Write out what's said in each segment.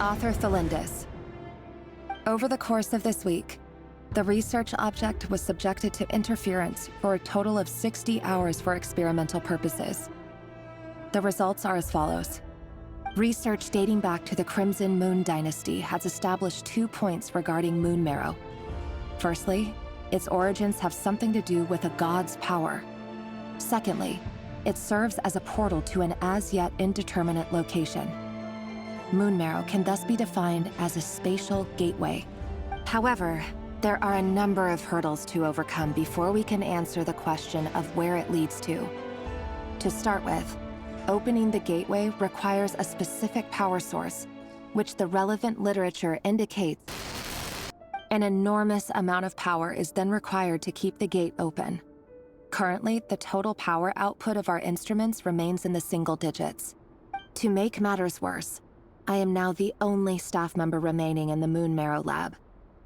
Author Thelindis. Over the course of this week, the research object was subjected to interference for a total of 60 hours for experimental purposes. The results are as follows. Research dating back to the Crimson Moon Dynasty has established 2 points regarding moon marrow. Firstly, its origins have something to do with a god's power. Secondly, it serves as a portal to an as-yet indeterminate location. Moon marrow can thus be defined as a spatial gateway. However, there are a number of hurdles to overcome before we can answer the question of where it leads to. To start with, opening the gateway requires a specific power source, which the relevant literature indicates. An enormous amount of power is then required to keep the gate open. Currently, the total power output of our instruments remains in the single digits. To make matters worse, I am now the only staff member remaining in the Moon Marrow lab.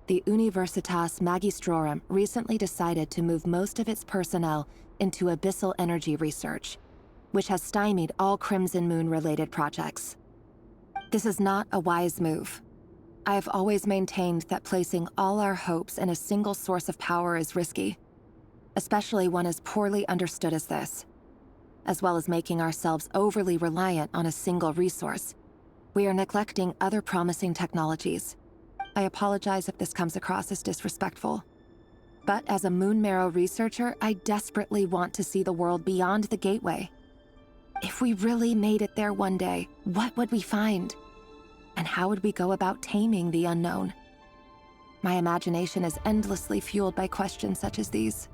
The Universitas Magistrorum recently decided to move most of its personnel into abyssal energy research, which has stymied all Crimson Moon-related projects. This is not a wise move. I have always maintained that placing all our hopes in a single source of power is risky, especially one as poorly understood as this. As well as making ourselves overly reliant on a single resource, we are neglecting other promising technologies. I apologize if this comes across as disrespectful. But as a Moon Marrow researcher, I desperately want to see the world beyond the gateway. If we really made it there one day, what would we find? And how would we go about taming the unknown? My imagination is endlessly fueled by questions such as these.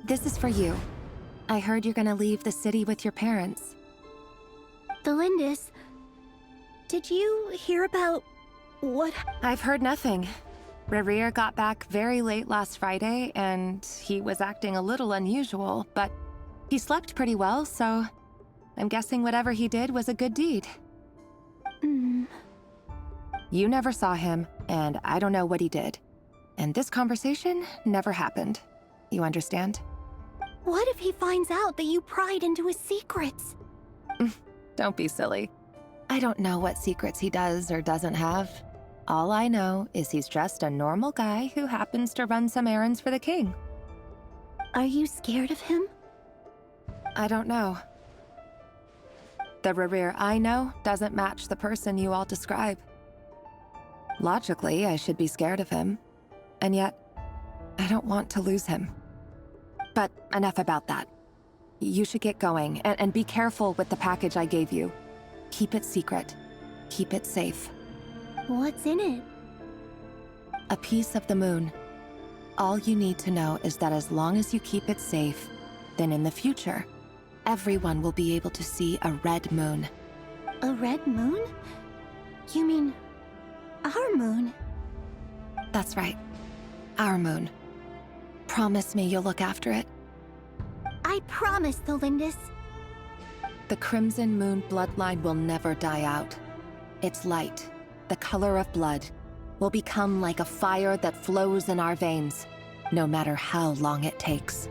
This is for you. I heard you're gonna leave the city with your parents. Thelindis, did you hear about what? I've heard nothing. Rerir got back very late last Friday, and he was acting a little unusual, but he slept pretty well, so I'm guessing whatever he did was a good deed. You never saw him, and I don't know what he did. And this conversation never happened. You understand? What if he finds out that you pried into his secrets? Don't be silly. I don't know what secrets he does or doesn't have. All I know is he's just a normal guy who happens to run some errands for the king. Are you scared of him? I don't know. The Rerir I know doesn't match the person you all describe. Logically, I should be scared of him. And yet, I don't want to lose him. But enough about that. You should get going, and be careful with the package I gave you. Keep it secret. Keep it safe. What's in it? A piece of the moon. All you need to know is that as long as you keep it safe, then in the future, everyone will be able to see a red moon. A red moon? You mean our moon? That's right. Our moon. Promise me you'll look after it. I promise, Thelindis. The Crimson Moon bloodline will never die out. Its light, the color of blood, will become like a fire that flows in our veins, no matter how long it takes.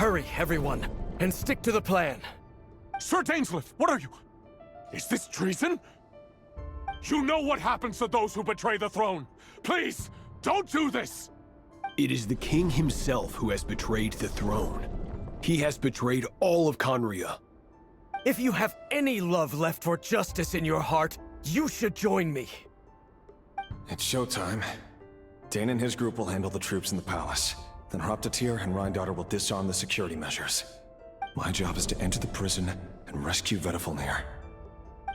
Hurry, everyone, and stick to the plan. Sir Dainsleif, what are you? Is this treason? You know what happens to those who betray the throne. Please, don't do this! It is the king himself who has betrayed the throne. He has betrayed all of Khaenri'ah. If you have any love left for justice in your heart, you should join me. It's showtime. Dane and his group will handle the troops in the palace. Then Hraptatyr and Rheindater will disarm the security measures. My job is to enter the prison and rescue Vedifalnir.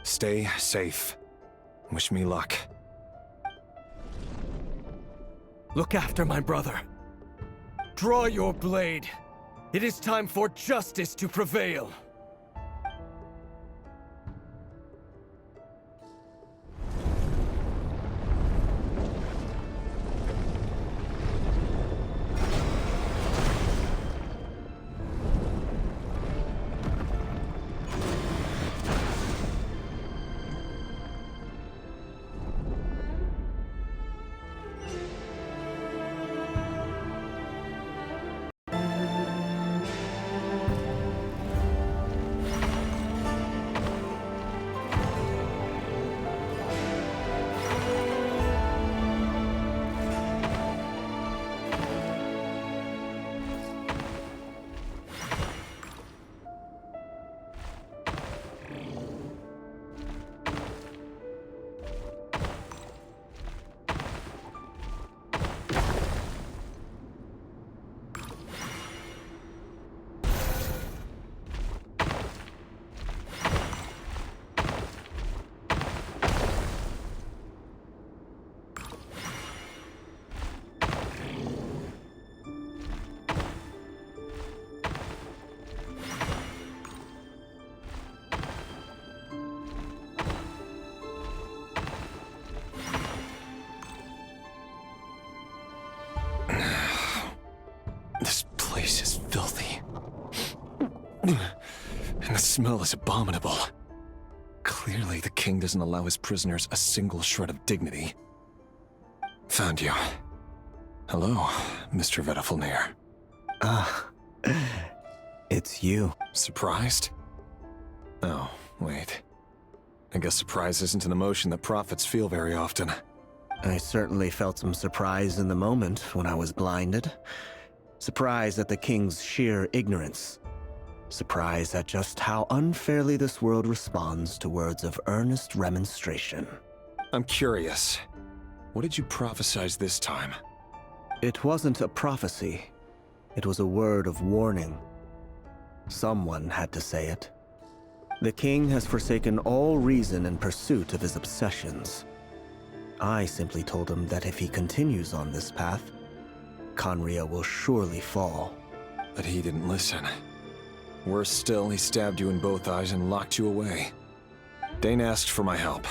Stay safe. Wish me luck. Look after my brother. Draw your blade. It is time for justice to prevail. This place is filthy. And the smell is abominable. Clearly, the king doesn't allow his prisoners a single shred of dignity. Found you. Hello, Mr. Vedifalnir. Ah, it's you. Surprised? Oh, wait. I guess surprise isn't an emotion that prophets feel very often. I certainly felt some surprise in the moment when I was blinded. Surprise at the king's sheer ignorance. Surprise at just how unfairly this world responds to words of earnest remonstration. I'm curious. What did you prophesize this time? It wasn't a prophecy. It was a word of warning. Someone had to say it. The king has forsaken all reason in pursuit of his obsessions. I simply told him that if he continues on this path, Khaenri'ah will surely fall. But he didn't listen. Worse still, he stabbed you in both eyes and locked you away. Dane asked for my help.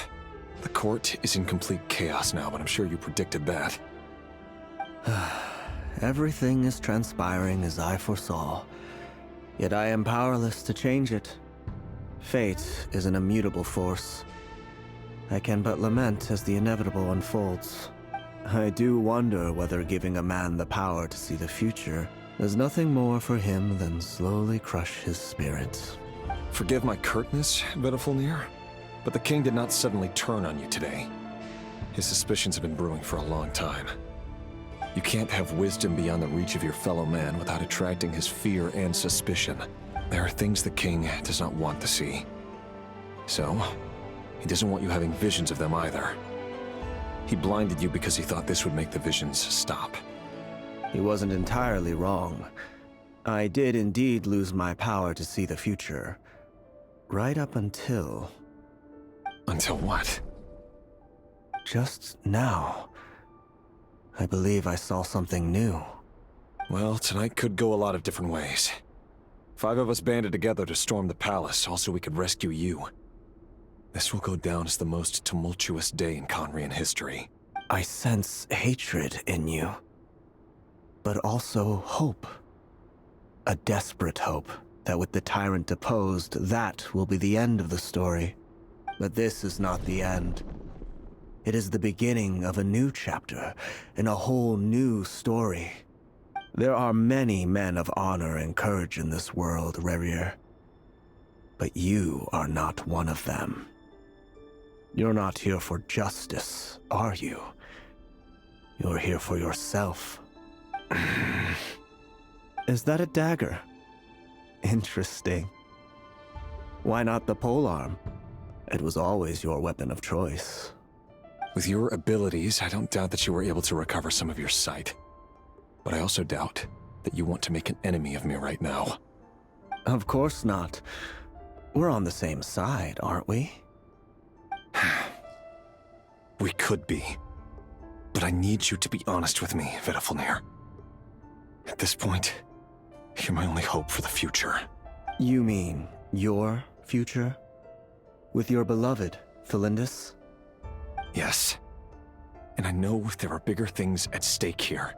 The court is in complete chaos now, but I'm sure you predicted that. Everything is transpiring as I foresaw, yet I am powerless to change it. Fate is an immutable force. I can but lament as the inevitable unfolds. I do wonder whether giving a man the power to see the future does nothing more for him than slowly crush his spirit. Forgive my curtness, Vedifalnir, but the king did not suddenly turn on you today. His suspicions have been brewing for a long time. You can't have wisdom beyond the reach of your fellow man without attracting his fear and suspicion. There are things the king does not want to see. So, he doesn't want you having visions of them either. He blinded you because he thought this would make the visions stop. He wasn't entirely wrong. I did indeed lose my power to see the future. Right up until... Until what? just now. I believe I saw something new. Well, tonight could go a lot of different ways. 5 of us banded together to storm the palace, also we could rescue you. This will go down as the most tumultuous day in Khaenri'ah history. I sense hatred in you, but also hope. A desperate hope that with the tyrant deposed, that will be the end of the story. But this is not the end. It is the beginning of a new chapter, in a whole new story. There are many men of honor and courage in this world, Rerir. But you are not one of them. You're not here for justice, are you? You're here for yourself. Is that a dagger? Interesting. Why not the polearm? It was always your weapon of choice. With your abilities, I don't doubt that you were able to recover some of your sight. But I also doubt that you want to make an enemy of me right now. Of course not. We're on the same side, aren't we? We could be. But I need you to be honest with me, Vediflnir. At this point, you're my only hope for the future. You mean your future? With your beloved, Felindus? Yes. And I know there are bigger things at stake here.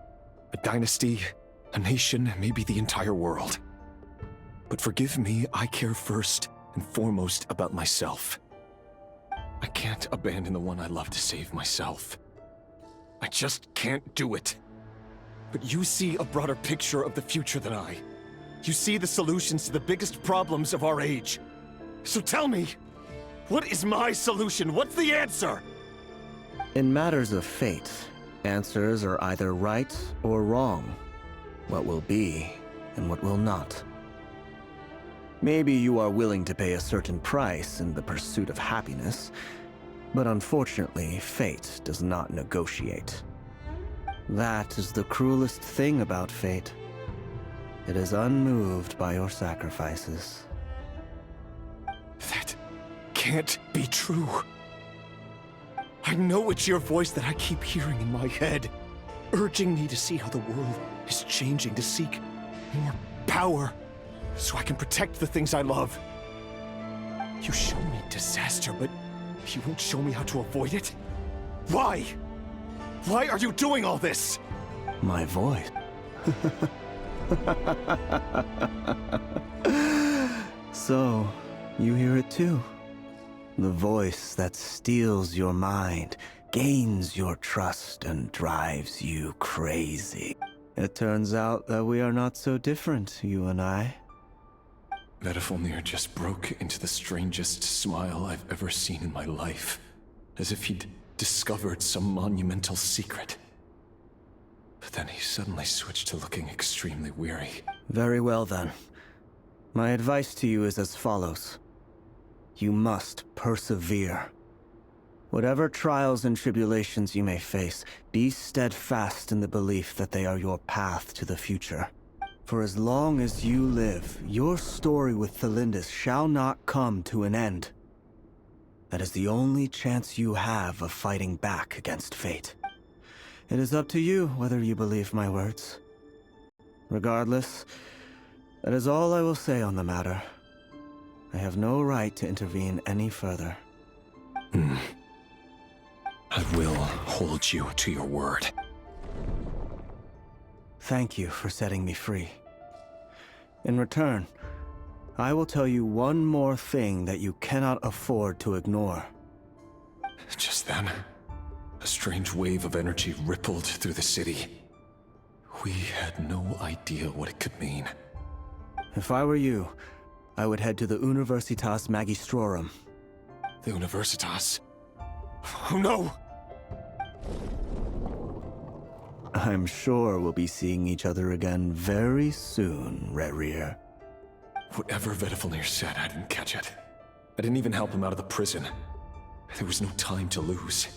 A dynasty, a nation, maybe the entire world. But forgive me, I care first and foremost about myself. I can't abandon the one I love to save myself. I just can't do it. But you see a broader picture of the future than I. You see the solutions to the biggest problems of our age. So tell me, what is my solution? What's the answer? In matters of fate, answers are either right or wrong. What will be and what will not. Maybe you are willing to pay a certain price in the pursuit of happiness, but unfortunately, fate does not negotiate. That is the cruelest thing about fate. It is unmoved by your sacrifices. That can't be true. I know it's your voice that I keep hearing in my head, urging me to see how the world is changing, to seek more power, so I can protect the things I love. You show me disaster, but you won't show me how to avoid it? Why? Why are you doing all this? My voice. So, you hear it too? The voice that steals your mind, gains your trust, and drives you crazy. It turns out that we are not so different, you and I. Vediflnir just broke into the strangest smile I've ever seen in my life, as if he'd discovered some monumental secret. But then he suddenly switched to looking extremely weary. Very well then. My advice to you is as follows. You must persevere. Whatever trials and tribulations you may face, be steadfast in the belief that they are your path to the future. For as long as you live, your story with Felindus shall not come to an end. That is the only chance you have of fighting back against fate. It is up to you whether you believe my words. Regardless, that is all I will say on the matter. I have no right to intervene any further. I will hold you to your word. Thank you for setting me free. In return, I will tell you one more thing that you cannot afford to ignore. Just then, a strange wave of energy rippled through the city. We had no idea what it could mean. If I were you, I would head to the Universitas Magistrorum. The Universitas? Oh no! I'm sure we'll be seeing each other again very soon, Rerir. Whatever Vediflnir said, I didn't catch it. I didn't even help him out of the prison. There was no time to lose.